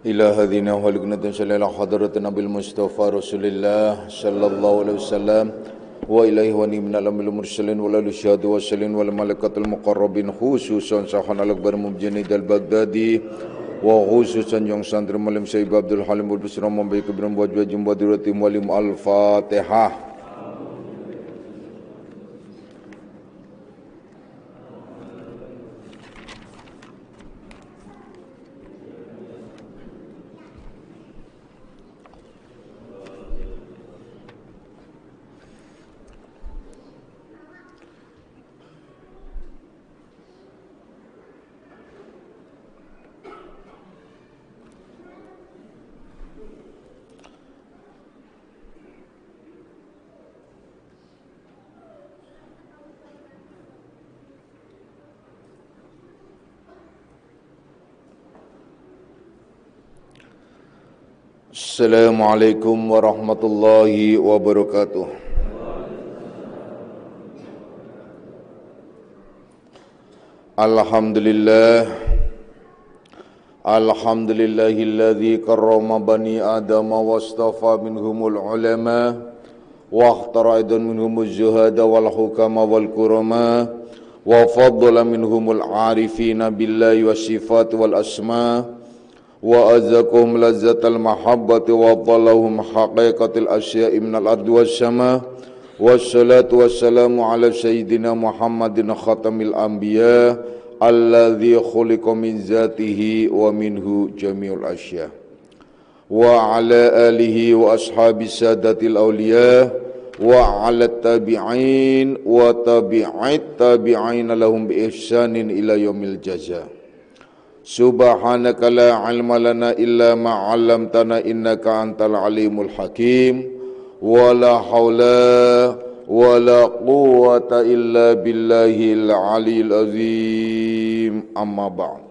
إلى هذه وهلقنا صلى على حضرة النبي المصطفى رسول الله صلى الله عليه وسلم وإليه ونمن الأمر المرسلين ولا الشهاد والسلين والملائكة المقربين خصوصا صحن الأكبر مبجني البغدادي وخصوصا yang santri malam Syekh Abdul Halim Al-Busra membaik kebenaran buat jumpa dirati mualim Al-Fatihah. Assalamualaikum warahmatullahi wabarakatuh. Alhamdulillahilladzi karrama bani adama wastafa minhumul ulama wa akhtara aidan minhumuz zuhada wal hukama wal kurama wa faddala minhumul arifina billahi wassifat wal asma' wa azzakum lazzatal mahabbati wa dhalahum haqiqatil asya'i minal ardi wassama wassalatu wassalamu ala sayyidina Muhammadin khatamil anbiya alladhi khuliqa min zatihi wa minhu jami'ul asya wa ala alihi wa ashabi sadatil awliya wa ala tabi'in wa tabi'it tabi'in lahum bi ihsanin ila yaumil jaza. Subhanaka la ilma lana illa ma 'allamtana innaka antal alimul hakim wa la haula wa la quwwata illa billahil aliyil azim amma ba'd.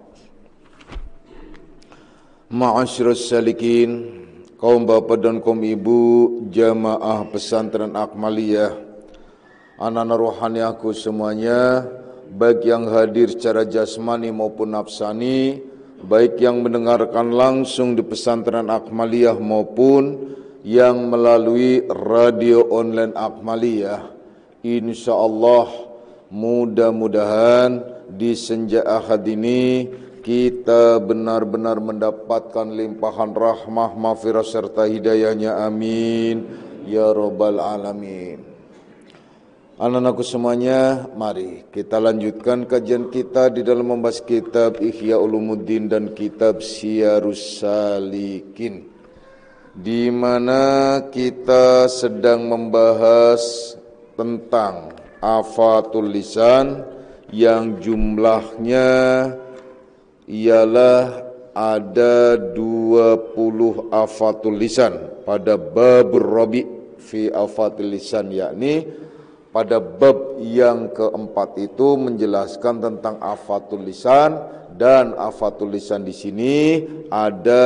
Ma'asyiras salikin, kaum bapak dan kaum ibu jamaah pesantren Akmaliyah, anak-anak rohani aku semuanya, baik yang hadir secara jasmani maupun nafsani, baik yang mendengarkan langsung di pesantren Akmaliyah maupun yang melalui radio online Akmaliyah. Insyaallah mudah-mudahan di senja Ahad ini kita benar-benar mendapatkan limpahan rahmah, maghfirah serta hidayahnya, amin ya rabbal alamin. Anak-anakku semuanya, mari kita lanjutkan kajian kita di dalam membahas kitab Ihya Ulumuddin dan kitab Siyarus Salikin, di mana kita sedang membahas tentang afatul lisan yang jumlahnya ialah ada 20 afatul lisan pada babur rabi fi afatul lisan, yakni pada bab yang keempat itu menjelaskan tentang afatul lisan, dan afatul lisan di sini ada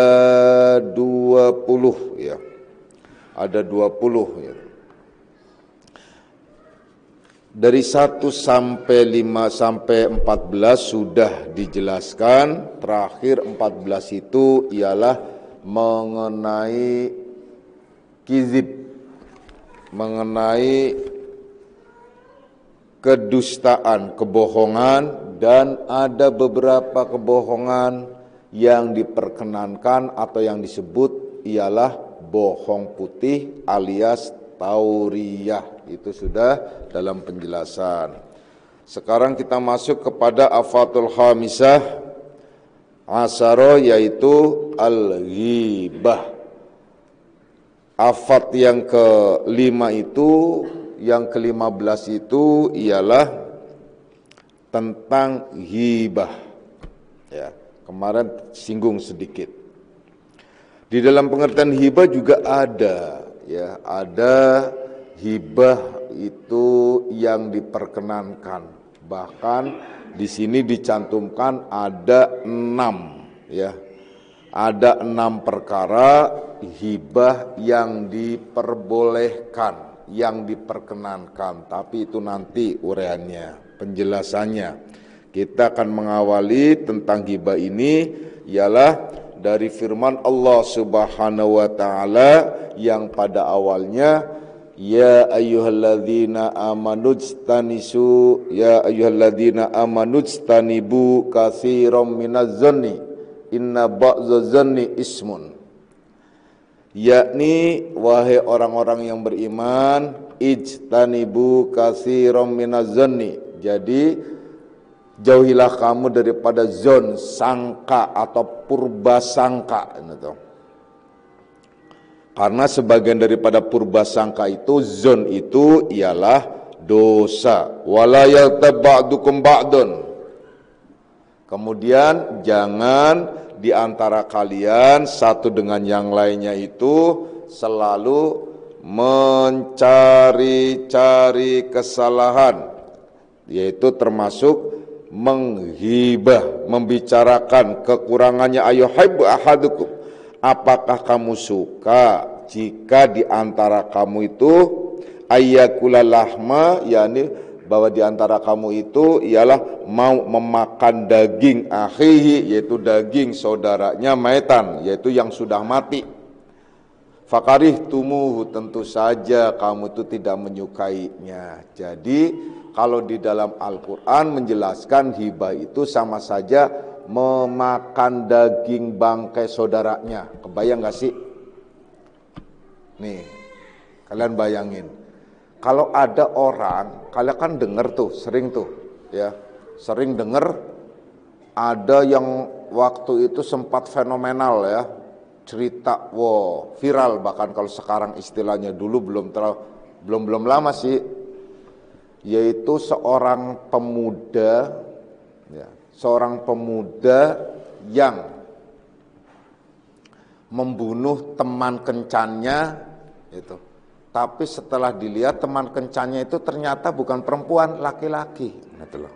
20 ya. Ada 20 ya. Dari 1 sampai 5 sampai 14 sudah dijelaskan. Terakhir 14 itu ialah mengenai kizib, mengenai kedustaan, kebohongan, dan ada beberapa kebohongan yang diperkenankan atau yang disebut ialah bohong putih alias tauriyah. Itu sudah dalam penjelasan. Sekarang kita masuk kepada afatul khamisah asyara, yaitu al-ghibah. Afat yang kelima itu, yang ke-15 itu ialah tentang ghibah. Ya, kemarin singgung sedikit. Di dalam pengertian hibah juga ada, ya, ada hibah itu yang diperkenankan. Bahkan di sini dicantumkan ada 6, ya. Ada 6 perkara hibah yang diperbolehkan, yang diperkenankan, tapi itu nanti uraiannya, penjelasannya. Kita akan mengawali tentang ghibah ini ialah dari firman Allah Subhanahu wa taala yang pada awalnya ya ayyuhalladzina amanujtanibu katsiran minaz-zanni inna ba'daz-zanni ismun, yakni wahai orang-orang yang beriman, ijtanibu katsiran minaz-zanni, jadi jauhilah kamu daripada zon, sangka atau purba sangka gitu. Karena sebagian daripada purba sangka itu, zon itu ialah dosa. Wala yaghtab ba'dukum ba'dun. Kemudian jangan di antara kalian satu dengan yang lainnya itu selalu mencari-cari kesalahan, yaitu termasuk menghibah, membicarakan kekurangannya. Ayuhibbu ahadukum, apakah kamu suka jika di antara kamu itu ayyakula lahma, yakni bahwa di antara kamu itu ialah mau memakan daging akhihi, yaitu daging saudaranya, maitan, yaitu yang sudah mati. Fakarih tumuhu, tentu saja kamu itu tidak menyukainya. Jadi kalau di dalam Al-Quran menjelaskan hibah itu sama saja memakan daging bangkai saudaranya. Kebayang gak sih? Nih, kalian bayangin. Kalau ada orang, kalian kan denger tuh, sering tuh, ya, sering denger ada yang waktu itu sempat fenomenal ya, cerita, wow, viral bahkan kalau sekarang istilahnya, dulu belum lama sih, yaitu seorang pemuda, ya, seorang pemuda yang membunuh teman kencannya itu. Tapi setelah dilihat teman kencannya itu ternyata bukan perempuan, laki-laki. Gitu loh.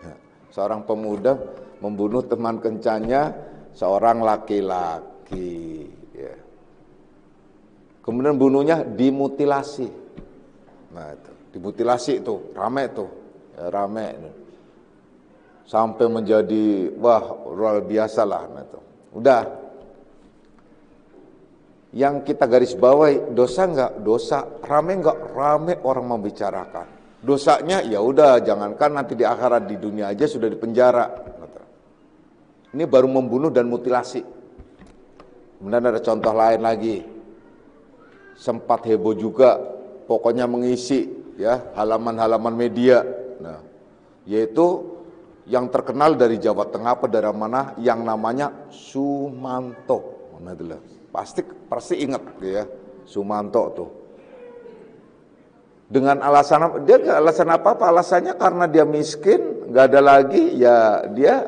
Ya. Seorang pemuda membunuh teman kencannya seorang laki-laki. Ya. Kemudian bunuhnya dimutilasi. Nah itu, dimutilasi itu, rame tuh, ya, rame. Sampai menjadi wah luar biasa lah. Nah, itu. Udah. Yang kita garis bawahi, dosa enggak? Dosa. Rame enggak? Rame orang membicarakan. Dosanya ya udah, jangankan nanti di akhirat, di dunia aja sudah dipenjara. Ini baru membunuh dan mutilasi. Kemudian ada contoh lain lagi. Sempat heboh juga, pokoknya mengisi ya halaman-halaman media. Nah, yaitu yang terkenal dari Jawa Tengah apa dari mana, yang namanya Sumanto. Nah, itulah. Pasti ingat ya, Sumanto tuh. Dengan alasan apa? Dia nggak alasan apa-apa, alasannya karena dia miskin, nggak ada lagi, ya dia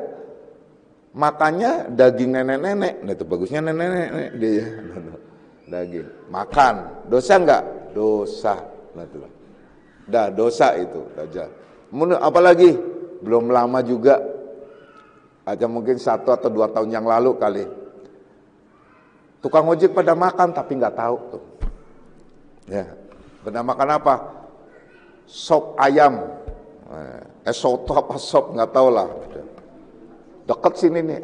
makannya daging nenek-nenek. Nah itu bagusnya nenek-nenek dia daging. Makan, dosa nggak? Dosa. Nah itu lah. Dah dosa itu aja. Apalagi belum lama juga, aja mungkin 1 atau 2 tahun yang lalu kali. Tukang ojek pada makan tapi nggak tahu tuh. Ya, pada makan apa? Sop ayam. Soto apa sop nggak tahu lah. Deket sini nih,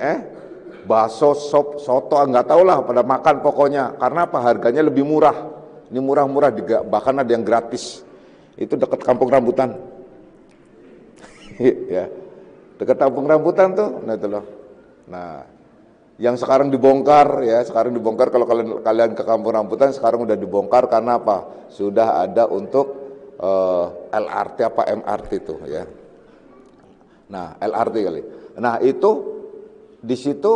bakso, sop, soto nggak tahu lah. Pada makan pokoknya. Karena apa? Harganya lebih murah. Ini murah-murah, bahkan ada yang gratis. Itu dekat Kampung Rambutan. Ya, dekat Kampung Rambutan tuh. Nah itu loh. Nah. Yang sekarang dibongkar ya, sekarang dibongkar. Kalau kalian ke Kampung Rambutan sekarang udah dibongkar karena apa? Sudah ada untuk LRT apa MRT itu ya. Nah, LRT kali. Nah, itu di situ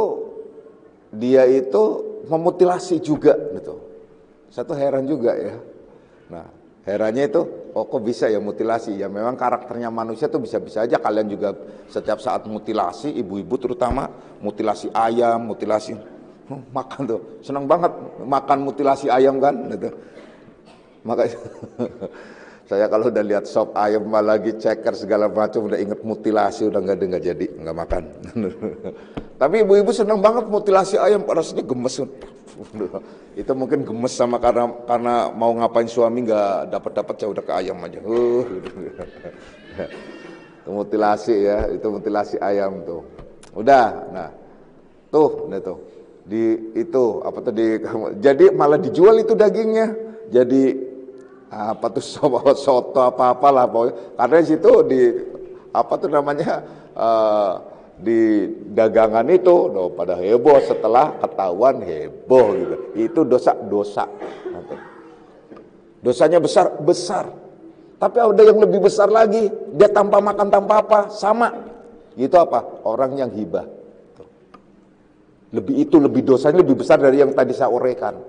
dia itu memutilasi juga gitu. Satu heran juga ya. Nah, herannya itu, oh kok bisa ya mutilasi? Ya memang karakternya manusia tuh bisa-bisa aja. Kalian juga setiap saat mutilasi, ibu-ibu terutama mutilasi ayam, mutilasi makan tuh, senang banget makan mutilasi ayam kan, gitu. Makanya saya kalau udah lihat sop ayam lagi ceker segala macam, udah inget mutilasi, udah nggak jadi nggak makan. Tapi ibu-ibu senang banget mutilasi ayam, rasanya gemes. Itu mungkin gemes sama karena mau ngapain suami nggak dapat ya udah ke ayam aja. Itu mutilasi ya, itu mutilasi ayam tuh. Udah, nah tuh. di itu apa tadi, jadi malah dijual itu dagingnya, jadi apa tuh soto apa-apalah pokoknya, karena di situ di apa tuh namanya di dagangan itu pada heboh setelah ketahuan heboh gitu. Itu dosa dosanya besar, tapi ada yang lebih besar lagi, dia tanpa makan tanpa apa sama, itu apa, orang yang hibah. Lebih dosanya lebih besar dari yang tadi saya uraikan.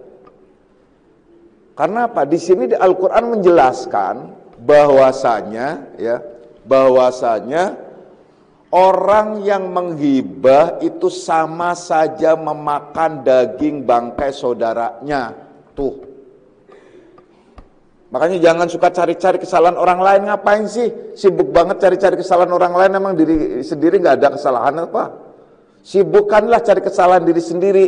Karena apa? Di sini di Al-Qur'an menjelaskan bahwasanya orang yang menghibah itu sama saja memakan daging bangkai saudaranya. Tuh. Makanya jangan suka cari-cari kesalahan orang lain. Ngapain sih? Sibuk banget cari-cari kesalahan orang lain, emang diri sendiri nggak ada kesalahan apa? Sibukkanlah cari kesalahan diri sendiri.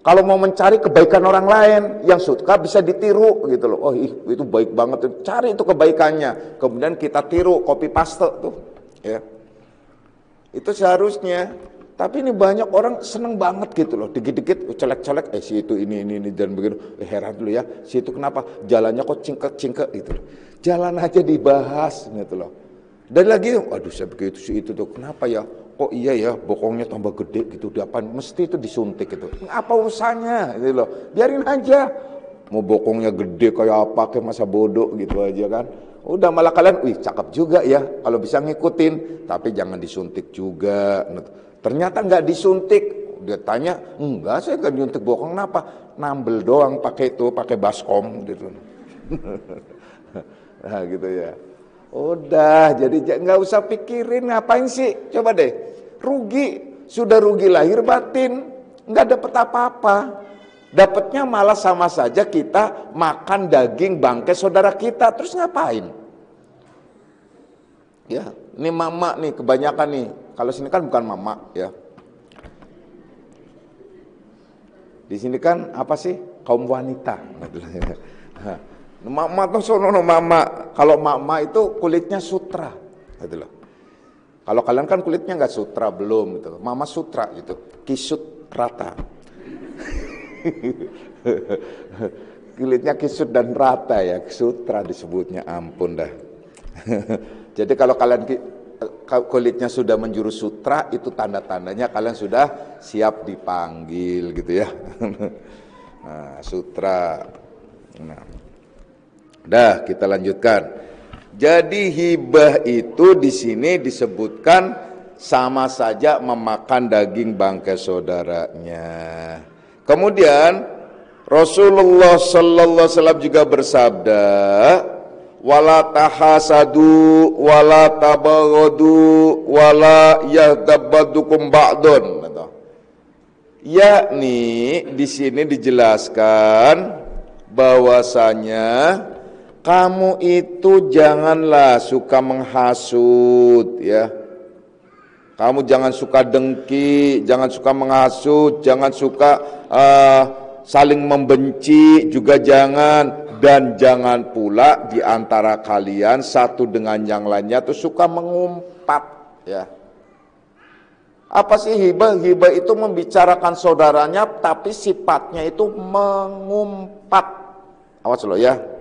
Kalau mau mencari kebaikan orang lain yang suka bisa ditiru gitu loh. Oh itu baik banget, cari itu kebaikannya, kemudian kita tiru, copy paste tuh, ya. Itu seharusnya. Tapi ini banyak orang seneng banget gitu loh, dikit-dikit colek-colek, si itu ini dan begitu. Heran dulu ya, si itu kenapa jalannya kok cingkek gitu loh. Jalan aja dibahas gitu loh. Dan lagi, aduh saya begitu si itu tuh, kenapa ya? Kok iya ya, bokongnya tambah gede gitu, diapain? Mesti itu disuntik gitu. Apa urusannya gitu loh, biarin aja. Mau bokongnya gede kayak apa, kayak masa bodoh gitu aja kan. Udah malah kalian, wih cakep juga ya, kalau bisa ngikutin. Tapi jangan disuntik juga. Ternyata nggak disuntik. Dia tanya, enggak saya nggak disuntik bokong, kenapa? Nambel doang pakai itu, pakai baskom gitu. Nah gitu ya. Udah, jadi nggak usah pikirin ngapain sih, coba deh, rugi, sudah rugi lahir batin, nggak dapet apa-apa, dapetnya malah sama saja kita makan daging bangkai saudara kita, terus ngapain? Ya, ini mama nih kebanyakan nih, kalau sini kan bukan mama ya, di sini kan apa sih, kaum wanita. Mama tuh sono mama. Kalau mama itu kulitnya sutra, gitu loh. Kalau kalian kan kulitnya nggak sutra belum, gitu. Mama sutra gitu, kisut rata. Kulitnya kisut dan rata ya, sutra disebutnya, ampun dah. Jadi kalau kalian kulitnya sudah menjurus sutra, itu tanda-tandanya kalian sudah siap dipanggil gitu ya. Nah, sutra. Nah. Dah, kita lanjutkan. Jadi hibah itu di sini disebutkan sama saja memakan daging bangkai saudaranya. Kemudian Rasulullah sallallahu alaihi wasallam juga bersabda, wala tahasadu wala tabaghadu wala yaghdabadukum ba'dun. Yakni di sini dijelaskan bahwasanya kamu itu janganlah suka menghasut ya. Kamu jangan suka dengki, jangan suka menghasut, jangan suka saling membenci juga jangan, dan jangan pula di antara kalian satu dengan yang lainnya tuh suka mengumpat ya. Apa sih hibah? Hibah itu membicarakan saudaranya tapi sifatnya itu mengumpat. Awas loh ya.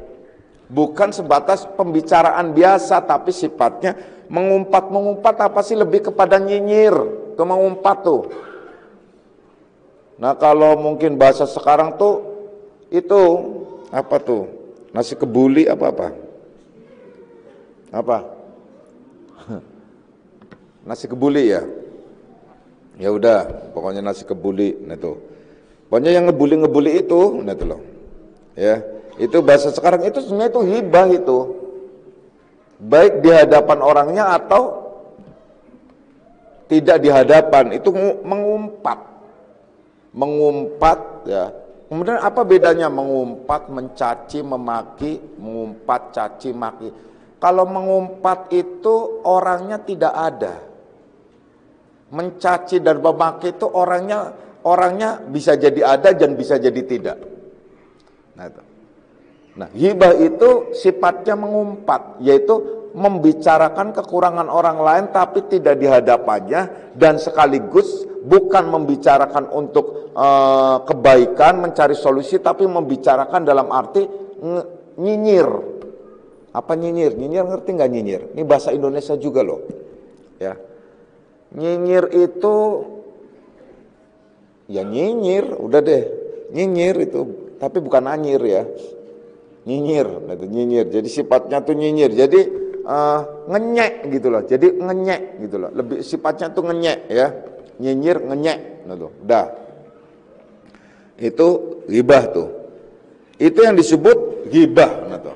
Bukan sebatas pembicaraan biasa, tapi sifatnya mengumpat apa sih, lebih kepada nyinyir, ke mengumpat tuh. Nah kalau mungkin bahasa sekarang tuh, itu apa tuh, nasi kebuli apa? Nasi kebuli ya? Ya udah, pokoknya nasi kebuli, nah tuh. Pokoknya yang ngebuli itu, nah tuh loh. Ya. Itu bahasa sekarang itu sebenarnya itu hibah itu. Baik di hadapan orangnya atau tidak di hadapan, itu mengumpat. Mengumpat ya. Kemudian apa bedanya mengumpat, mencaci, memaki, mengumpat, caci, maki. Kalau mengumpat itu orangnya tidak ada. Mencaci dan memaki itu orangnya bisa jadi ada dan bisa jadi tidak. Nah, itu. Nah, hibah itu sifatnya mengumpat, yaitu membicarakan kekurangan orang lain tapi tidak di hadapannya, dan sekaligus bukan membicarakan untuk kebaikan, mencari solusi, tapi membicarakan dalam arti nyinyir. Apa nyinyir? Nyinyir, ngerti nggak nyinyir? Ini bahasa Indonesia juga loh. Ya, nyinyir itu ya nyinyir, udah deh, nyinyir itu, tapi bukan anyir ya. Nyinyir, itu nyinyir. Jadi sifatnya tuh nyinyir. Jadi ngenyek gitu loh. Jadi ngenyek gitu loh. Lebih sifatnya tuh ngenyek ya. Nyinyir, ngenyek. Nah tuh, dah. Itu ghibah tuh. Itu yang disebut ghibah. Nah tuh.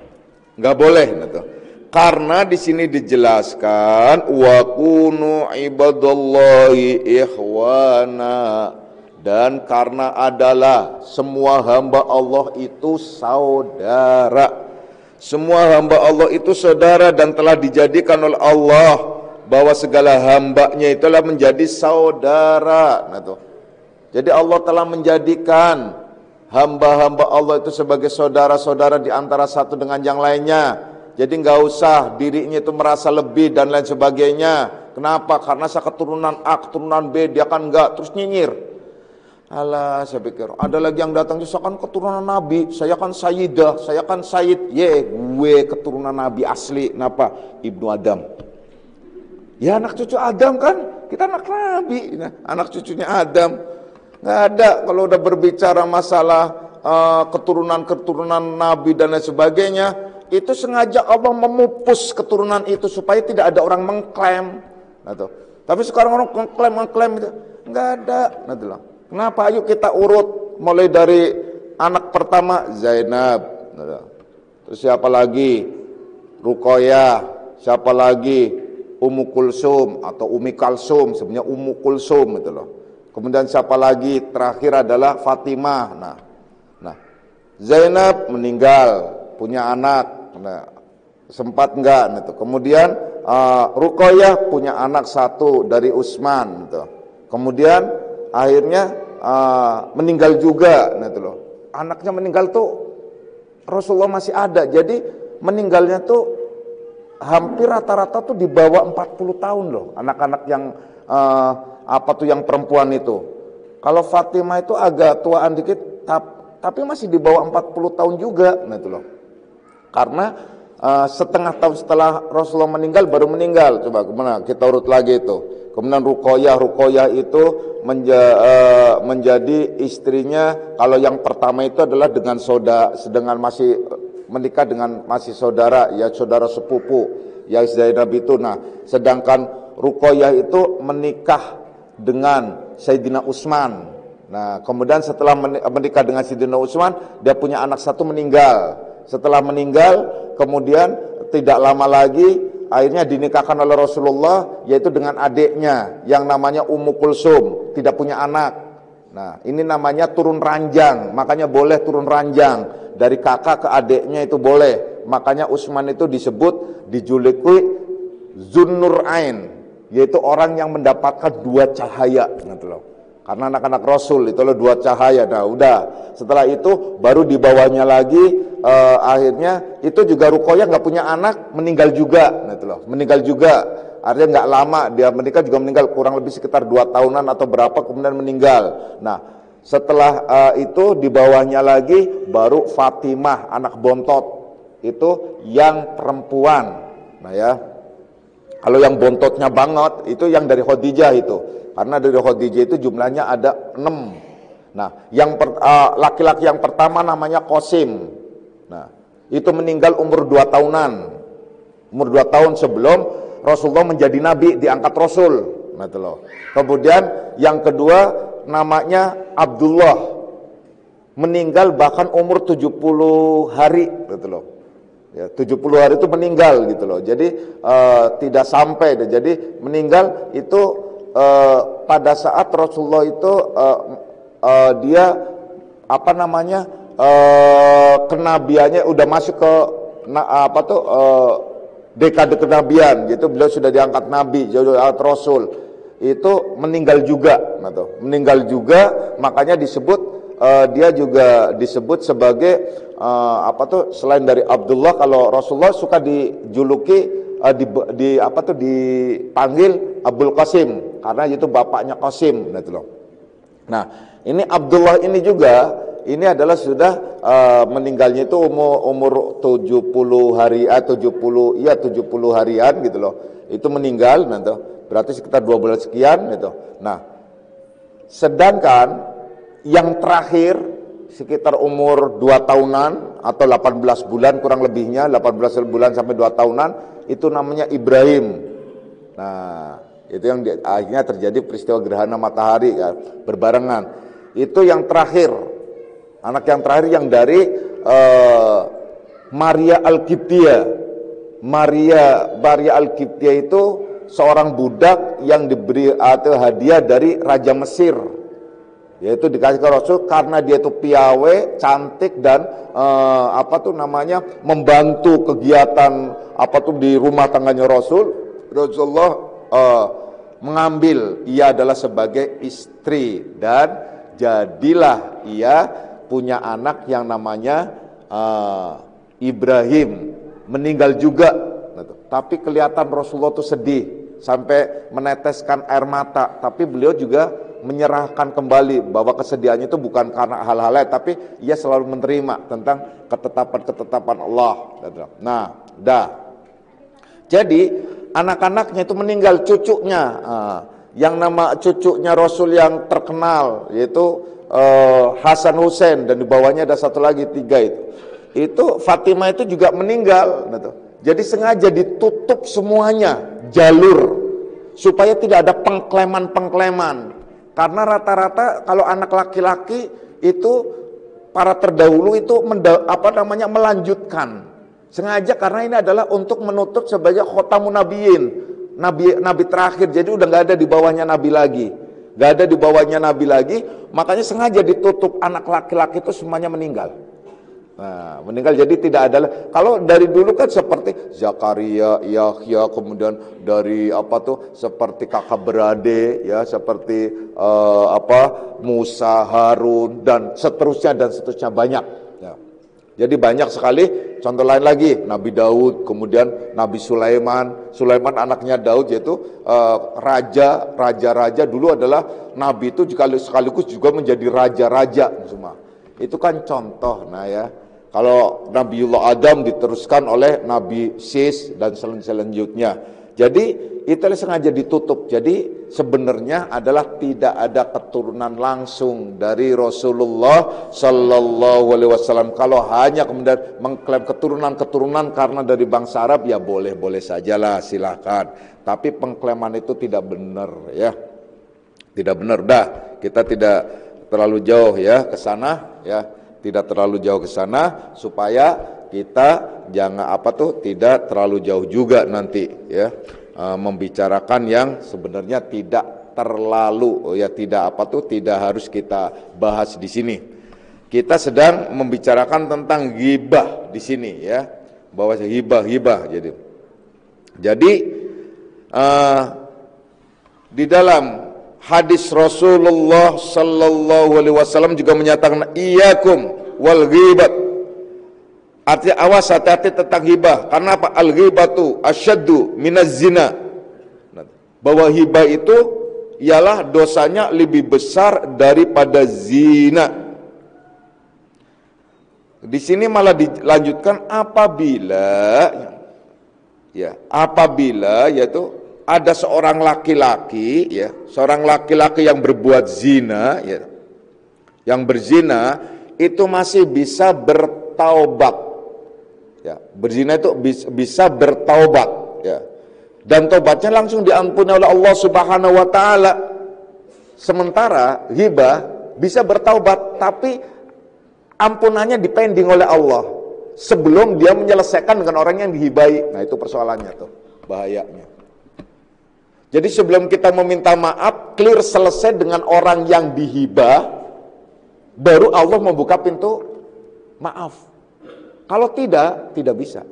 Nggak boleh. Nah tuh. Karena di sini dijelaskan wa kunu ibadallahi ikhwana. Dan karena adalah semua hamba Allah itu saudara. Semua hamba Allah itu saudara dan telah dijadikan oleh Allah bahwa segala hambanya itulah menjadi saudara. Nah tuh. Jadi Allah telah menjadikan hamba-hamba Allah itu sebagai saudara-saudara di antara satu dengan yang lainnya. Jadi nggak usah dirinya itu merasa lebih dan lain sebagainya. Kenapa? Karena saya keturunan A, keturunan B, dia kan enggak, terus nyinyir. Alah, saya pikir ada lagi yang datang, saya kan keturunan Nabi, saya kan Sayyidah, saya kan Sayyid. Gue keturunan Nabi asli. Kenapa? Ibnu Adam. Ya anak cucu Adam kan, kita anak Nabi, nah, anak cucunya Adam. Nggak ada kalau udah berbicara masalah keturunan-keturunan Nabi dan lain sebagainya. Itu sengaja Allah memupus keturunan itu supaya tidak ada orang mengklaim. Nah, tuh. Tapi sekarang orang mengklaim itu nggak ada. Nah, tuh. Kenapa? Ayo kita urut mulai dari anak pertama Zainab, terus siapa lagi? Ruqayyah, siapa lagi? Ummu Kulsum atau Umi Kalsum, sebenarnya Ummu Kulsum itu loh. Kemudian siapa lagi? Terakhir adalah Fatimah. Nah, Zainab meninggal, punya anak. Nah, sempat enggak? Nah, itu. Kemudian Ruqayyah punya anak satu dari Utsman. Gitu. Kemudian akhirnya meninggal juga. Nah itu loh, anaknya meninggal tuh Rasulullah masih ada. Jadi meninggalnya tuh hampir rata-rata tuh di bawah 40 tahun loh. Anak-anak yang yang perempuan itu. Kalau Fatimah itu agak tuaan dikit, tapi masih di bawah 40 tahun juga. Nah itu loh. Karena setengah tahun setelah Rasulullah meninggal baru meninggal. Coba kemana? Kita urut lagi itu. Kemudian Ruqayyah itu menjadi istrinya. Kalau yang pertama itu adalah dengan masih menikah dengan masih saudara, ya saudara sepupu, ya Zainab itu. Nah, sedangkan Ruqayyah itu menikah dengan Sayyidina Utsman. Nah, kemudian setelah menikah dengan Sayyidina Utsman, dia punya anak satu meninggal. Setelah meninggal, kemudian tidak lama lagi akhirnya dinikahkan oleh Rasulullah, yaitu dengan adiknya yang namanya Ummu Kulsum, tidak punya anak. Nah, ini namanya turun ranjang, makanya boleh turun ranjang dari kakak ke adiknya itu boleh. Makanya Utsman itu dijuluki Zunnur Ain, yaitu orang yang mendapatkan dua cahaya, gitu loh. Karena anak-anak Rasul itu loh dua cahaya. Nah, udah setelah itu baru di bawahnya lagi akhirnya itu juga Ruqayyah nggak punya anak, meninggal juga. Nah, itu loh, meninggal juga. Artinya nggak lama dia menikah juga meninggal, kurang lebih sekitar 2 tahunan atau berapa kemudian meninggal. Nah, setelah itu di bawahnya lagi baru Fatimah anak bontot itu yang perempuan. Nah ya, kalau yang bontotnya banget itu yang dari Khadijah itu. Karena dari Khadijah itu jumlahnya ada 6. Nah, yang laki-laki yang pertama namanya Qasim. Nah, itu meninggal umur 2 tahunan. Umur 2 tahun sebelum Rasulullah menjadi nabi, diangkat Rasul. Nah, itu loh. Kemudian yang kedua namanya Abdullah. Meninggal bahkan umur 70 hari, gitu loh. Ya, 70 hari itu meninggal gitu loh. Jadi tidak sampai. Jadi meninggal itu pada saat Rasulullah itu dia kenabiannya udah masuk ke dekade kenabian gitu, beliau sudah diangkat nabi, jadi Rasul. Itu meninggal juga, meninggal juga, makanya disebut dia juga disebut sebagai selain dari Abdullah, kalau Rasulullah suka dijuluki dipanggil Abul Qasim karena itu bapaknya Qasim, gitu loh. Nah, ini Abdullah ini juga ini adalah sudah meninggalnya itu umur 70 hari 70 harian gitu loh. Itu meninggal gitu. Berarti sekitar 2 bulan sekian gitu. Nah, sedangkan yang terakhir sekitar umur 2 tahunan atau 18 bulan kurang lebihnya, 18 bulan sampai 2 tahunan itu namanya Ibrahim. Nah, itu yang akhirnya terjadi peristiwa gerhana matahari ya, berbarengan. Itu yang terakhir. Anak yang terakhir yang dari Maria Al-Qibtiyah. Maria Al-Qibtiyah itu seorang budak yang diberi atau hadiah dari Raja Mesir, yaitu dikasih ke Rasul karena dia itu piawe, cantik dan membantu kegiatan di rumah tangganya Rasulullah mengambil ia adalah sebagai istri dan jadilah ia punya anak yang namanya Ibrahim, meninggal juga. Tapi kelihatan Rasulullah itu sedih sampai meneteskan air mata, tapi beliau juga menyerahkan kembali bahwa kesedihannya itu bukan karena hal-hal lain, tapi ia selalu menerima tentang ketetapan-ketetapan Allah. Nah, jadi anak-anaknya itu meninggal, cucunya, yang nama cucunya Rasul yang terkenal yaitu Hasan Hussein, dan di bawahnya ada satu lagi 3 itu Fatimah itu juga meninggal. Jadi sengaja ditutup semuanya jalur supaya tidak ada pengkleman. Karena rata-rata kalau anak laki-laki itu para terdahulu itu melanjutkan. Sengaja karena ini adalah untuk menutup sebagai khotamun nabiyyin, nabi terakhir. Jadi udah nggak ada di bawahnya nabi lagi. Nggak ada di bawahnya nabi lagi, makanya sengaja ditutup anak laki-laki itu semuanya meninggal. Nah, meninggal jadi tidak ada. Kalau dari dulu kan seperti Zakaria, Yahya, kemudian dari seperti kakak berade ya, seperti Musa, Harun dan seterusnya banyak ya. Jadi banyak sekali. Contoh lain lagi Nabi Daud, kemudian Nabi Sulaiman anaknya Daud, yaitu raja dulu adalah nabi itu sekaligus juga menjadi raja semua. Itu kan contoh. Nah ya, kalau Nabiullah Adam diteruskan oleh Nabi Sis dan selanjutnya. Jadi itu sengaja ditutup. Jadi sebenarnya adalah tidak ada keturunan langsung dari Rasulullah Sallallahu Alaihi Wasallam. Kalau hanya kemudian mengklaim keturunan karena dari bangsa Arab, ya boleh sajalah, silakan. Tapi pengklaiman itu tidak benar ya, tidak benar. Kita tidak terlalu jauh ya ke sana ya. Tidak terlalu jauh ke sana supaya kita jangan tidak terlalu jauh juga nanti ya, membicarakan yang sebenarnya tidak terlalu ya, tidak harus kita bahas di sini. Kita sedang membicarakan tentang ghibah di sini ya, bahwa hibah. Jadi di dalam hadis Rasulullah Sallallahu Alaihi Wasallam juga menyatakan iyyakum wal ghibat. Artinya awas, hati-hati tentang hibah. Karena apa? Al ghibatu asyaddu minaz zina. Bahwa hibah itu ialah dosanya lebih besar daripada zina. Di sini malah dilanjutkan apabila yaitu ada seorang laki-laki ya, yang berbuat zina ya, yang berzina itu masih bisa bertaubat ya, berzina itu bisa bertaubat ya, dan taubatnya langsung diampuni oleh Allah Subhanahu wa taala. Sementara ghibah bisa bertaubat tapi ampunannya dipending oleh Allah sebelum dia menyelesaikan dengan orang yang dihibai. Nah, itu persoalannya tuh, bahayanya. Jadi sebelum kita meminta maaf, clear selesai dengan orang yang dihibah, baru Allah membuka pintu maaf. Kalau tidak bisa.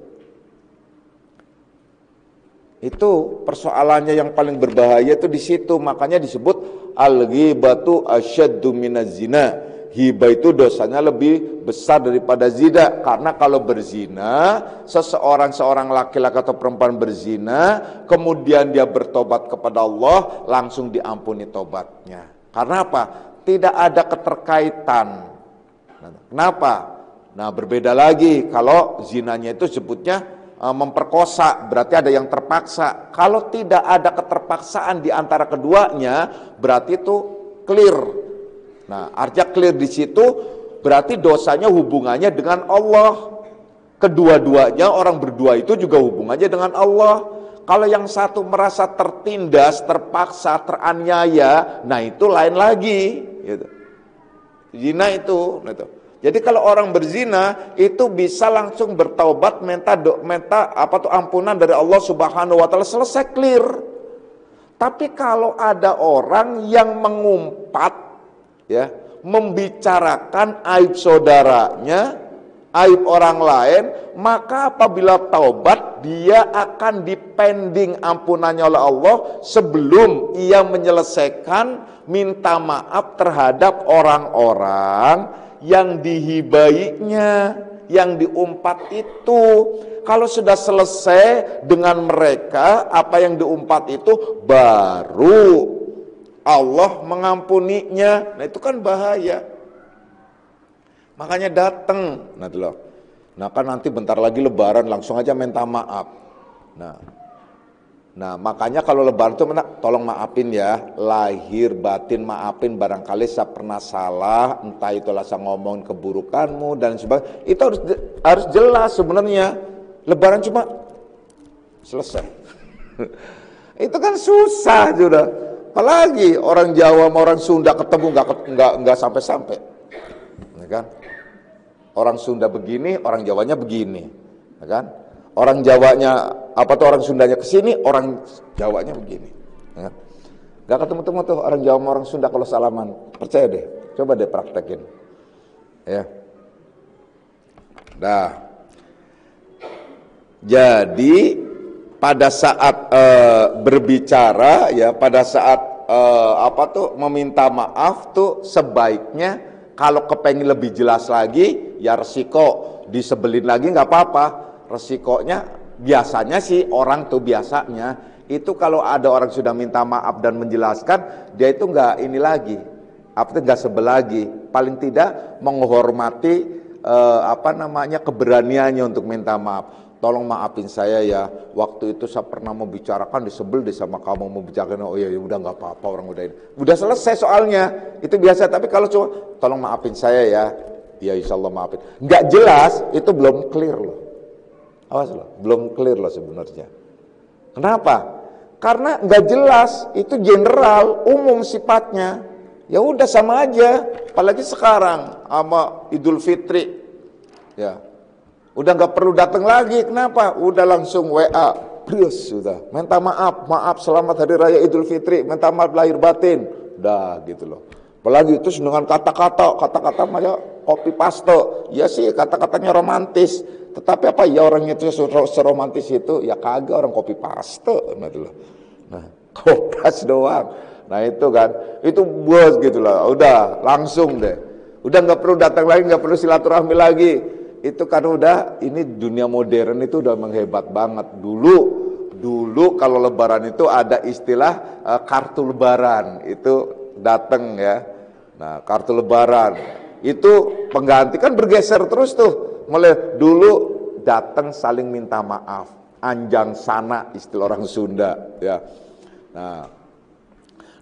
Itu persoalannya yang paling berbahaya itu di situ. Makanya disebut al-ghibatu asyaddu minaz zina. hibah itu dosanya lebih besar daripada zina. Karena kalau berzina, seorang laki-laki atau perempuan berzina, kemudian dia bertobat kepada Allah, langsung diampuni tobatnya. Karena apa? Tidak ada keterkaitan. Kenapa? Nah, berbeda lagi kalau zinanya itu sebutnya memperkosa, berarti ada yang terpaksa. Kalau tidak ada keterpaksaan di antara keduanya, berarti itu clear. Nah, artinya clear di situ berarti dosanya hubungannya dengan Allah. Kedua-duanya orang berdua itu juga hubungannya dengan Allah. Kalau yang satu merasa tertindas, terpaksa, teraniaya, nah itu lain lagi. Gitu. Zina itu. Gitu. Jadi kalau orang berzina itu bisa langsung bertaubat, minta ampunan dari Allah Subhanahu Wa Taala, selesai clear. Tapi kalau ada orang yang mengumpat, ya, membicarakan aib saudaranya, aib orang lain, maka apabila taubat dia akan dipending ampunannya oleh Allah sebelum ia menyelesaikan minta maaf terhadap orang-orang yang dihibainya, yang diumpat itu. Kalau sudah selesai dengan mereka apa yang diumpat itu, baru Allah mengampuninya. Nah itu kan bahaya. Makanya datang. Nah kan nanti bentar lagi lebaran, langsung aja minta maaf. Nah makanya kalau lebaran itu tolong maafin ya, lahir batin maafin, barangkali saya pernah salah, entah itulah saya ngomong keburukanmu dan sebagainya. Itu harus jelas sebenarnya. Lebaran cuma selesai. Itu kan susah sudah. Apalagi orang Jawa sama orang Sunda ketemu nggak sampai-sampai, ya kan? Orang Sunda begini, orang Jawanya begini, ya kan? Orang Jawanya orang Sundanya kesini, orang Jawanya begini, ya kan? Nggak ketemu-temu tuh orang Jawa sama orang Sunda kalau salaman. Percaya deh, coba deh praktekin, ya. Nah, jadi pada saat berbicara, ya, pada saat meminta maaf tuh sebaiknya kalau kepengen lebih jelas lagi, ya resiko disebelin lagi nggak apa-apa. Resikonya biasanya sih orang tuh biasanya itu kalau ada orang sudah minta maaf dan menjelaskan, dia itu nggak ini lagi, nggak sebel lagi. Paling tidak menghormati keberaniannya untuk minta maaf. Tolong maafin saya ya, waktu itu saya pernah membicarakan, disebel deh sama kamu membicarakan. Oh iya, udah nggak apa-apa, orang udah selesai soalnya, itu biasa. Tapi kalau cuma tolong maafin saya ya, ya insya Allah maafin, nggak jelas, itu belum clear loh. Awas loh, belum clear loh sebenarnya. Kenapa? Karena nggak jelas, itu general, umum sifatnya. Ya udah sama aja, apalagi sekarang sama Idul Fitri, ya. Udah nggak perlu datang lagi, kenapa? Udah langsung WA, Brios sudah. Minta maaf selamat hari raya Idul Fitri, minta maaf lahir batin, udah gitu loh. Apalagi itu dengan kata-kata macam copy paste, ya sih kata-katanya romantis, tetapi apa ya orangnya itu seromantis itu, ya kagak orang copy paste, gitu loh. Nah, kopas doang. Nah itu kan, itu bos gitu loh. Udah langsung deh, udah nggak perlu datang lagi, nggak perlu silaturahmi lagi. Itu kan udah, ini dunia modern itu udah menghebat banget. Dulu kalau lebaran itu ada istilah kartu lebaran, itu datang ya. Nah kartu lebaran itu pengganti kan bergeser terus tuh. Mulai dulu datang saling minta maaf, anjang sana istilah orang Sunda ya.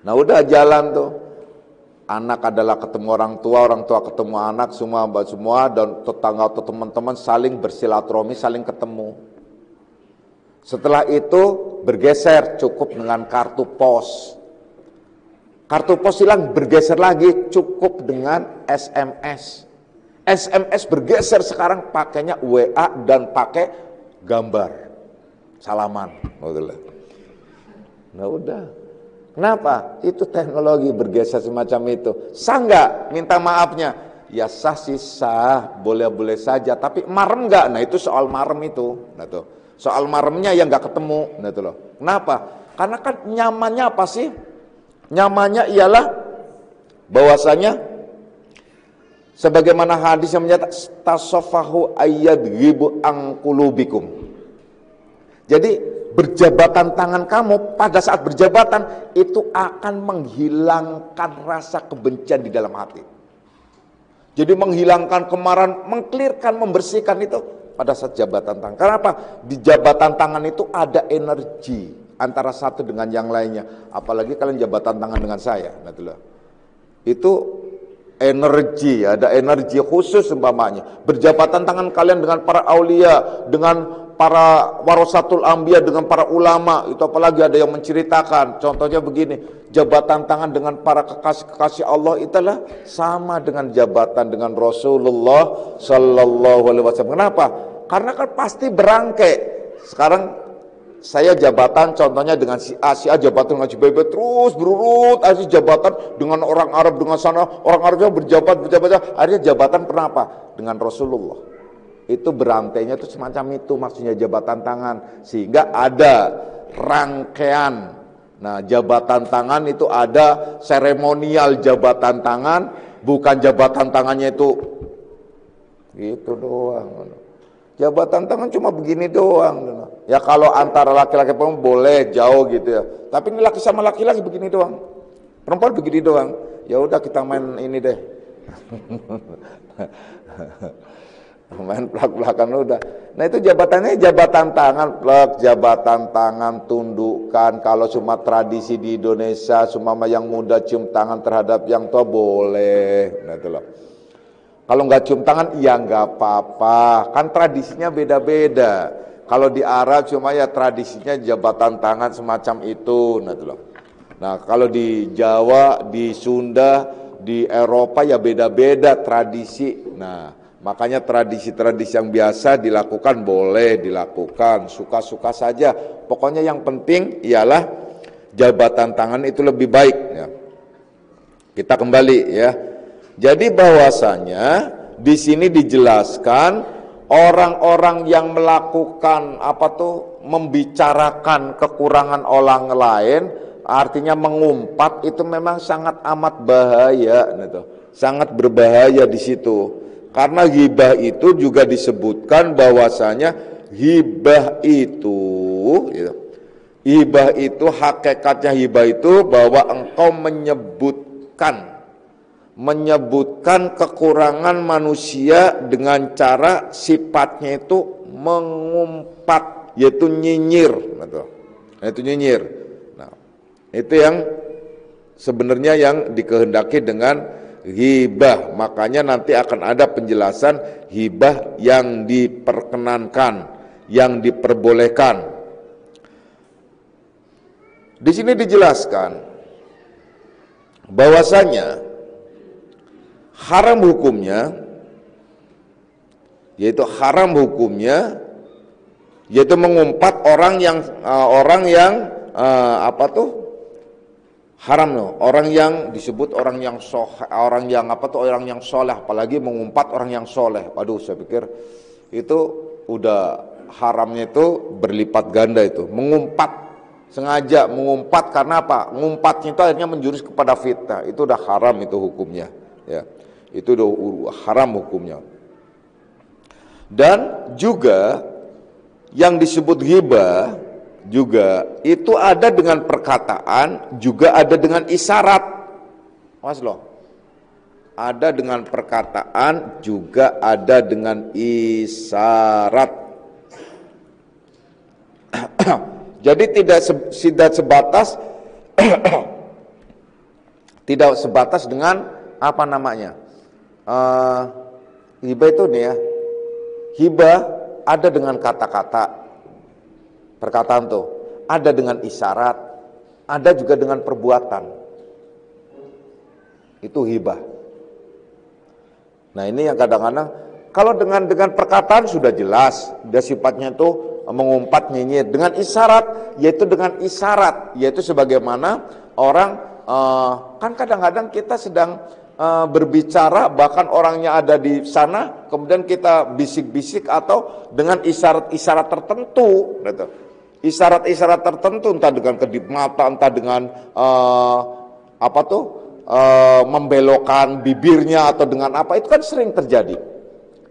Nah udah jalan tuh. Anak adalah ketemu orang tua ketemu anak, semua dan tetangga atau teman-teman saling bersilaturahmi, saling ketemu. Setelah itu bergeser, cukup dengan kartu pos. Kartu pos hilang, bergeser lagi, cukup dengan SMS. SMS bergeser sekarang pakainya WA dan pakai gambar salaman. Nah udah. Kenapa? Itu teknologi bergeser semacam itu. Sah nggak minta maafnya? Ya sah sih sah, boleh-boleh saja. Tapi marem nggak? Nah itu soal marem itu. Nah tuh, soal maremnya yang nggak ketemu. Nah itu loh. Kenapa? Karena kan nyamannya apa sih? Nyamannya ialah bahwasanya Sebagaimana hadis yang menyatakan tasaffahu ayyadghibu angqulubikum. Jadi berjabatan tangan kamu pada saat berjabatan itu akan menghilangkan rasa kebencian di dalam hati. Jadi menghilangkan kemarahan, mengklirkan, membersihkan itu pada saat jabatan tangan. Kenapa? Di jabatan tangan itu ada energi antara satu dengan yang lainnya. Apalagi kalian jabatan tangan dengan saya, itu energi, ada energi khusus umpamanya. Berjabatan tangan kalian dengan para aulia, dengan para warasatul anbiya, dengan para ulama, itu apalagi ada yang menceritakan. Contohnya begini, jabatan tangan dengan para kekasih-kekasih Allah itulah sama dengan jabatan dengan Rasulullah sallallahu alaihi wasallam. Kenapa? Karena kan pasti berangkai. Sekarang saya jabatan contohnya dengan si A jabatan dengan si B, terus berurut aja jabatan dengan orang Arab, dengan sana orang Arabnya berjabat, akhirnya jabatan kenapa? Dengan Rasulullah. Itu berantainya itu semacam itu maksudnya jabatan tangan, sehingga ada rangkaian. Nah, jabatan tangan itu ada seremonial jabatan tangan, bukan jabatan tangannya itu gitu doang. Jabatan tangan cuma begini doang. Ya kalau antara laki-laki perempuan boleh jauh gitu ya. Tapi ini laki sama laki-laki begini doang. Perempuan begini doang. Ya udah kita main ini deh. Main pelak-pelakan udah. Nah itu jabatannya jabatan tangan, plak, jabatan tangan, tundukan. Kalau cuma tradisi di Indonesia, cuma yang muda cium tangan terhadap yang tua boleh. Nah itu loh. Kalau nggak cium tangan, ya nggak apa-apa. Kan tradisinya beda-beda. Kalau di Arab cuma ya tradisinya jabatan tangan semacam itu. Nah itu loh. Nah kalau di Jawa, di Sunda, di Eropa ya beda-beda tradisi. Nah makanya tradisi-tradisi yang biasa dilakukan boleh dilakukan, suka-suka saja. Pokoknya yang penting ialah jabatan tangan itu lebih baik ya. Kita kembali ya. Jadi bahwasanya di sini dijelaskan orang-orang yang melakukan membicarakan kekurangan orang lain, artinya mengumpat, itu memang sangat amat bahaya gitu. Sangat berbahaya di situ. Karena ghibah itu juga disebutkan bahwasanya ghibah itu hakikatnya ghibah itu bahwa engkau menyebutkan kekurangan manusia dengan cara sifatnya itu mengumpat, yaitu nyinyir. Nah, itu nyinyir. Nah, itu yang sebenarnya yang dikehendaki dengan ghibah. Makanya nanti akan ada penjelasan ghibah yang diperkenankan, yang diperbolehkan. Di sini dijelaskan bahwasanya haram hukumnya yaitu mengumpat orang yang haram loh, orang yang disebut orang yang soleh, apalagi mengumpat orang yang soleh. Waduh, saya pikir itu udah haramnya itu berlipat ganda itu. Mengumpat, sengaja mengumpat karena apa? Ngumpatnya itu akhirnya menjurus kepada fitnah. Itu udah haram itu hukumnya. Ya, itu udah haram hukumnya. Dan juga yang disebut ghibah juga itu ada dengan perkataan, juga ada dengan isyarat. Mas loh. Ada dengan perkataan, juga ada dengan isyarat. Jadi tidak sebatas dengan apa namanya? Hibah itu nih ya. Hibah ada dengan kata-kata. Perkataan tuh ada dengan isyarat, ada juga dengan perbuatan. Itu hibah. Nah ini yang kadang-kadang kalau dengan perkataan sudah jelas, dia sifatnya itu mengumpat, nyinyir. Dengan isyarat, yaitu sebagaimana orang kan kadang-kadang kita sedang berbicara, bahkan orangnya ada di sana, kemudian kita bisik-bisik atau dengan isyarat-isyarat tertentu, gitu. Isyarat-isyarat tertentu, entah dengan kedip mata, entah dengan membelokkan bibirnya atau dengan apa, itu kan sering terjadi.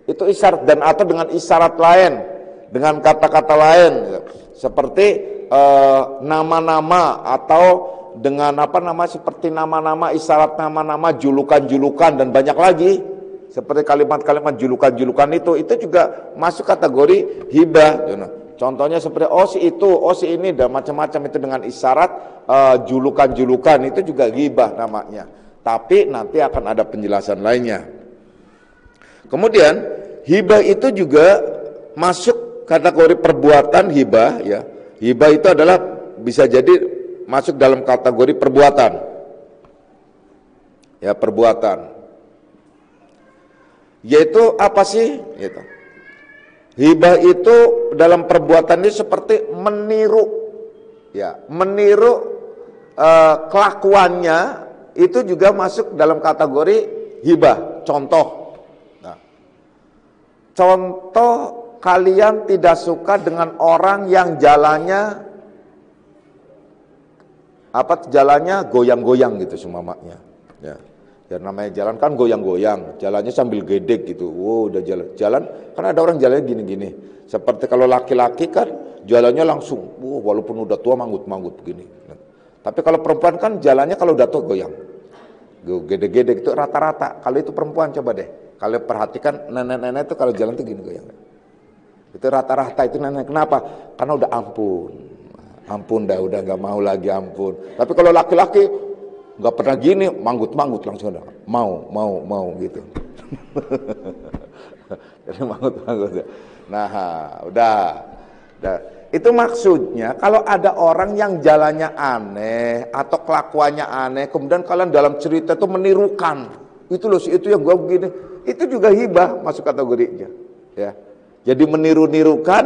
Itu isyarat, dan atau dengan isyarat lain, dengan kata-kata lain, seperti nama-nama atau dengan seperti nama-nama, isyarat nama-nama, julukan-julukan dan banyak lagi. Seperti kalimat-kalimat julukan-julukan itu juga masuk kategori hibah. Contohnya seperti si itu, si ini, dan macam-macam itu dengan isyarat julukan-julukan, itu juga hibah namanya. Tapi nanti akan ada penjelasan lainnya. Kemudian hibah itu juga masuk kategori perbuatan hibah, ya. Hibah itu adalah bisa jadi masuk dalam kategori perbuatan. Ya, perbuatan. Yaitu apa sih? Gitu. Hibah itu dalam perbuatan ini seperti meniru, ya, meniru kelakuannya, itu juga masuk dalam kategori hibah. Contoh, contoh, kalian tidak suka dengan orang yang jalannya goyang-goyang gitu semuanya, ya. Ya namanya jalan kan goyang-goyang, jalannya sambil gedek gitu. Udah jalan kan ada orang jalannya gini-gini. Seperti kalau laki-laki kan jalannya langsung, walaupun udah tua manggut-manggut begini. Tapi kalau perempuan kan jalannya kalau udah tua goyang, gede-gede itu rata-rata. Kalau itu perempuan coba deh, kalau perhatikan nenek-nenek itu kalau jalan tuh gini goyang. Itu rata-rata itu nenek. Kenapa? Karena udah ampun dah, udah nggak mau lagi ampun. Tapi kalau laki-laki nggak pernah gini, manggut-manggut langsung udah mau gitu. Jadi manggut-manggut. Nah, udah. Itu maksudnya kalau ada orang yang jalannya aneh atau kelakuannya aneh, kemudian kalian dalam cerita itu menirukan, itu loh si itu yang gua begini, itu juga hibah masuk kategorinya, ya. Jadi meniru-nirukan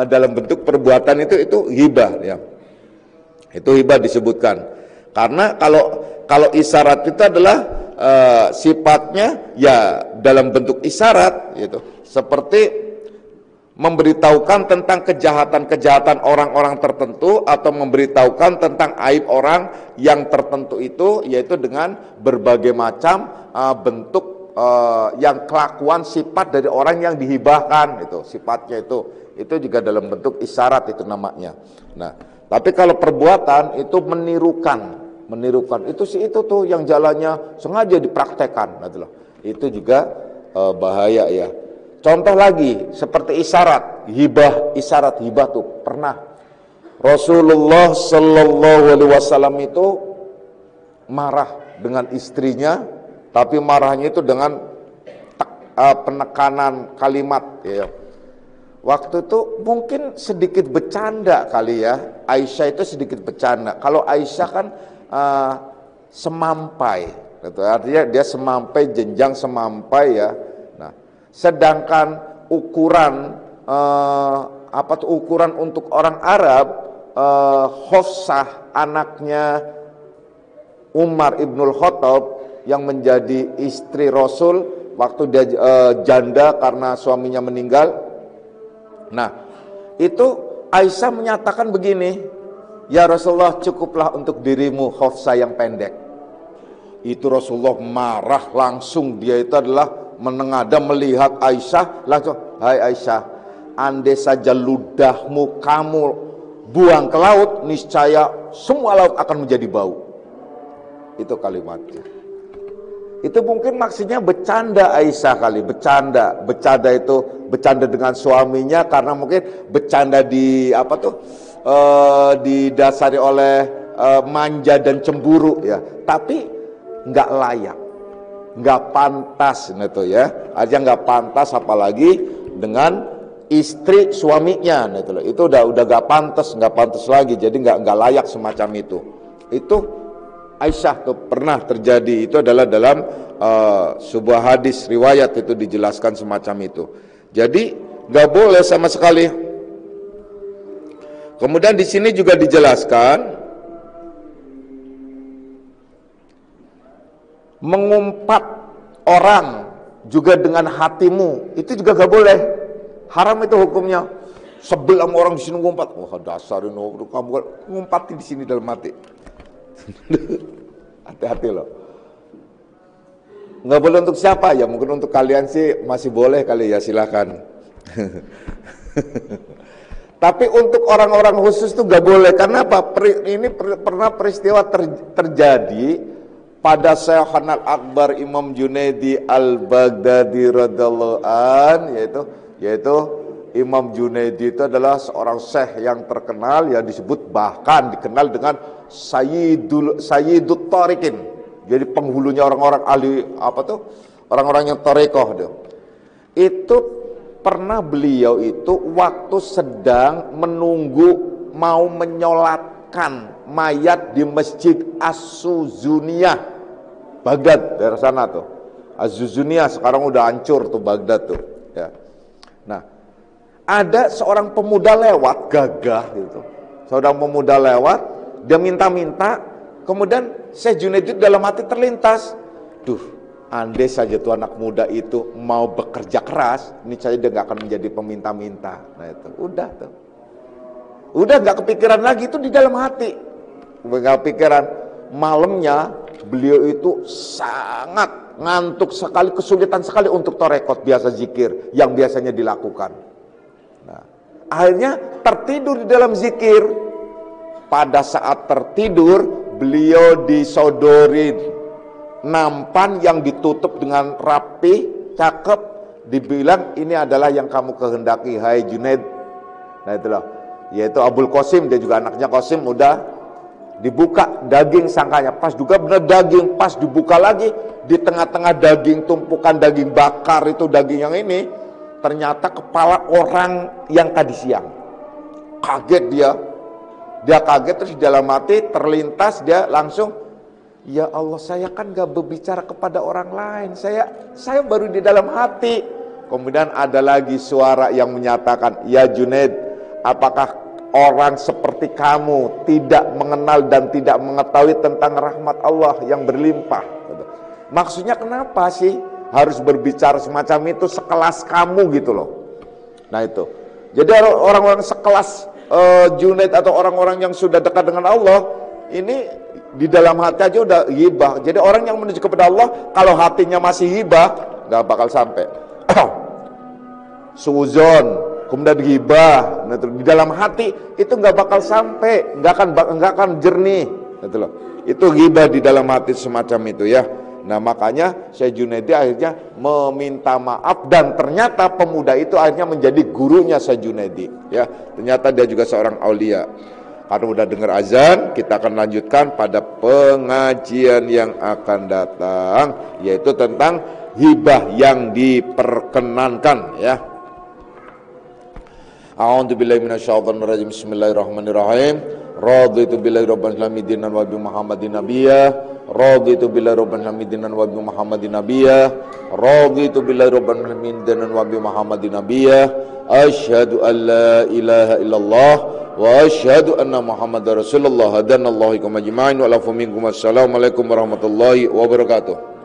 dalam bentuk perbuatan itu hibah, ya. Itu hibah disebutkan. Karena kalau isyarat itu adalah sifatnya ya dalam bentuk isyarat, gitu. Seperti memberitahukan tentang kejahatan-kejahatan orang-orang tertentu atau memberitahukan tentang aib orang yang tertentu itu, yaitu dengan berbagai macam bentuk yang kelakuan sifat dari orang yang dihibahkan, itu sifatnya itu juga dalam bentuk isyarat itu namanya. Nah, tapi kalau perbuatan itu menirukan itu tuh yang jalannya sengaja dipraktekkan, gitu loh. Itu juga bahaya, ya. Contoh lagi seperti isyarat hibah tuh pernah Rasulullah Shallallahu Alaihi Wasallam itu marah dengan istrinya, tapi marahnya itu dengan penekanan kalimat, ya. Waktu itu mungkin sedikit bercanda kali, ya. Aisyah itu sedikit bercanda. Kalau Aisyah kan semampai, gitu. Artinya dia semampai, jenjang semampai, ya. Nah, sedangkan ukuran ukuran untuk orang Arab, Hafsah anaknya Umar ibnul Khattab yang menjadi istri Rasul waktu dia janda karena suaminya meninggal. Nah, itu Aisyah menyatakan begini, ya Rasulullah, cukuplah untuk dirimu Hafsah yang pendek. Itu Rasulullah marah langsung, dia itu adalah menengadah melihat Aisyah, langsung, hai Aisyah, andai saja ludahmu kamu buang ke laut, niscaya semua laut akan menjadi bau. Itu kalimatnya. Itu mungkin maksudnya bercanda Aisyah kali, bercanda itu bercanda dengan suaminya, karena mungkin bercanda didasari oleh manja dan cemburu, ya. Tapi nggak layak, nggak pantas, gitu, ya. Aja nggak pantas, apalagi dengan istri suaminya, gitu loh. Itu udah nggak pantas lagi. Jadi nggak layak semacam itu. Itu Aisyah tuh pernah terjadi. Itu adalah dalam sebuah hadis riwayat itu dijelaskan semacam itu. Jadi nggak boleh sama sekali. Kemudian di sini juga dijelaskan mengumpat orang juga dengan hatimu, itu juga gak boleh, haram itu hukumnya. Sebel sama orang di sini ngumpat, wah dasar ini kamu ngumpati di sini dalam hati. Hati-hati loh. Nggak boleh untuk siapa? Ya mungkin untuk kalian sih masih boleh kali ya, silakan. Tapi untuk orang-orang khusus tuh nggak boleh. Karena apa? Ini pernah peristiwa terjadi pada Syekhana Akbar Imam Junaidi Al-Baghdadi radhiyallahu an, yaitu Imam Junaidi itu adalah seorang syekh yang terkenal, yang disebut bahkan dikenal dengan Sayyidut Tariqin. Jadi penghulunya orang-orang ahli orang-orang yang tarekoh tuh. Itu pernah beliau itu waktu sedang menunggu mau menyolatkan mayat di Masjid As-Suzuniyah Baghdad, daerah sana tuh. Az-Zuzuniyah sekarang udah hancur tuh Baghdad tuh, ya. Nah, ada seorang pemuda lewat, gagah gitu. Seorang pemuda lewat, dia minta-minta, kemudian Syekh Junaidi dalam hati terlintas, duh, andai saja tuh anak muda itu mau bekerja keras, ini saya dia nggak akan menjadi peminta-minta. Nah itu, udah tuh. Udah nggak kepikiran lagi, itu di dalam hati. Nggak kepikiran. Malamnya beliau itu sangat ngantuk sekali, kesulitan sekali untuk torekot biasa zikir yang biasanya dilakukan. Nah, akhirnya tertidur di dalam zikir. Pada saat tertidur, beliau disodorin nampan yang ditutup dengan rapi, cakep, dibilang ini adalah yang kamu kehendaki, hai Junaid. Nah itulah, yaitu Abul Qasim, dia juga anaknya Qasim, udah dibuka daging sangkanya, pas juga benar daging, pas dibuka lagi, di tengah-tengah daging, tumpukan daging bakar itu, daging yang ini, ternyata kepala orang yang tadi siang. Kaget dia kaget, terus di dalam hati terlintas, dia langsung, ya Allah, saya kan gak berbicara kepada orang lain, saya baru di dalam hati. Kemudian ada lagi suara yang menyatakan, ya Junaid, apakah orang seperti kamu tidak mengenal dan tidak mengetahui tentang rahmat Allah yang berlimpah? Maksudnya kenapa sih harus berbicara semacam itu sekelas kamu gitu loh. Nah itu, jadi orang-orang sekelas Junaid atau orang-orang yang sudah dekat dengan Allah, ini di dalam hati aja udah ghibah. Jadi orang yang menuju kepada Allah, kalau hatinya masih ghibah, gak bakal sampai. Suuzon, kemudian ghibah, nah, di dalam hati itu nggak bakal sampai, nggak akan jernih, gitu loh. Itu ghibah di dalam hati semacam itu ya. Nah makanya Syekh Junaidi akhirnya meminta maaf, dan ternyata pemuda itu akhirnya menjadi gurunya Syekh Junaidi ya. Ternyata dia juga seorang aulia. Karena udah dengar azan, kita akan lanjutkan pada pengajian yang akan datang, yaitu tentang hibah yang diperkenankan ya. A'udzubillahi minasyaitonir rajim. Bismillahirrahmanirrahim. Raditu billahi rabbil alamin wa bi Muhammadin nabiyya. Raditu billahi rabbil alamin wa bi Muhammadin nabiyya. Raditu billahi rabbil alamin wa bi Muhammadin nabiyya. Asyhadu an la ilaha illallah wa asyhadu anna Muhammadar Rasulullah. Hadanallahu ikum ajma'in wa lafu minkum. Assalamualaikum warahmatullahi wabarakatuh.